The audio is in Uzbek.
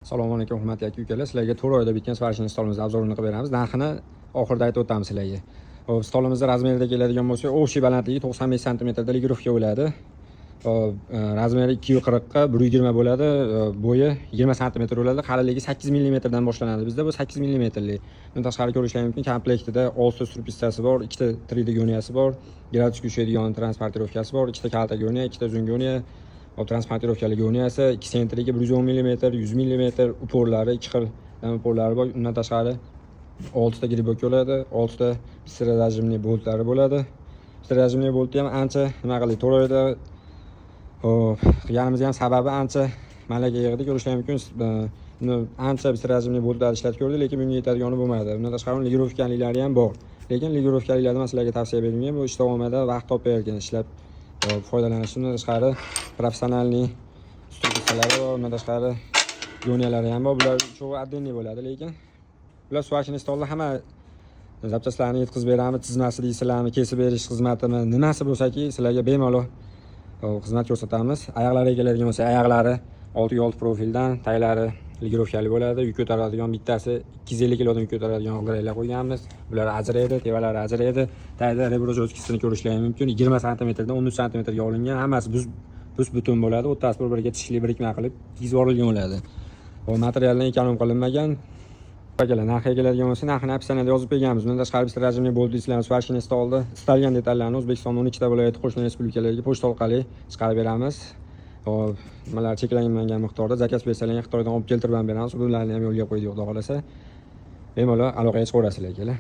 Assalomu alaykum hurmatli aka-ukalar. Sizlarga 4 oyda bitgan sifarishni stolimizni obzorini qilib beramiz. Narxini oxirida aytib o'tamiz sizlarga. Hop, stolimizda razmerida keladigan bo'lsa, o'xshi balandligi 95 sm da ligirovka bo'ladi. Hop, razmeri 240 ga 120 bo'ladi, bo'yi 20 sm bo'ladi, qalinligi 8 mm dan boshlanadi. Bizda bu 8 mm lik. Buni tashqari ko'rishingiz mumkin. Komplektida 6 strupistasi bor, 2 ta 3D goniyasi bor, gradusga tushadigan transportirovkasi bor, 2 ta kalta goniya, 2 ta uzun goniya. Transportirovkali goniyasi 2 sentriga 110 mm, 100 mm uporlari, 2 xil uporlari bor. Undan tashqari 6 ta gribok bo'ladi, 6 ta pistirajimli boltlari bo'ladi. Pistirajimli boltni ham ancha nima qildik, to'g'rida qilganimizga ham sababi ancha malaka yig'di. Ko'rishingiz mumkin. Buni ancha pistirajimli boltlar ishlatib ko'rdik, lekin bunga yetadigani bo'lmadi. Undan tashqari ligirovkaliklari ham bor. Lekin ligirovkaliklarni man sizlarga tavsiya bermayman. Bu ish davomida vaqt topayotgan ishlab foydalanishdan tashqari professionalniy strukturalari va undan tashqari goniyalari ham bor. Bular cho'g'i отдельный bo'ladi, lekin bular sifarishni stolda hamma zapchastlarni yetkazib beramiz. Tizmasi deysizlarmi, kesib berish xizmatimi, nimasi bo'lsa-ki, sizlarga bemalol xizmat ko'rsatamiz. Oyoqlariga keladigan bo'lsa, oyoqlari 6x6 profildan, taglari ligirovkali bo'ladi. Yuk ko'taradigan bittasi 250 kilodan yuk ko'taradigan g'iraylar qo'yganmiz. Bular ajraydi, tevalari ajraydi. Tagida rebro jo'tkisini ko'rishingiz mumkin. 20 sm dan 13 sm ga olingan. Hammasi buz butun bo'ladi. O'rtasi bir-biriga tishli birikma qilib yig'ib yuborilgan bo'ladi. Bu materialdan ekonom qilinmagan. Akalar, narxiga keladigan bo'lsa, narxini opsiyada yozib qo'yganmiz. Bundan tashqari biz rajimli boltlarimiz sifarishni stolda istalgan detallarni O'zbekistonning 12 ta viloyat qo'shni respublikalarga pochta orqali chiqarib beramiz. Hop, nimalar cheklanmagan miqdorda zakaz bersalar, Xitoydan olib keltirib ham beramiz. Bularni ham yo'lga qo'ydik, xudo xolasa. Bemalol aloqaga chiqaverasizlar, akalar.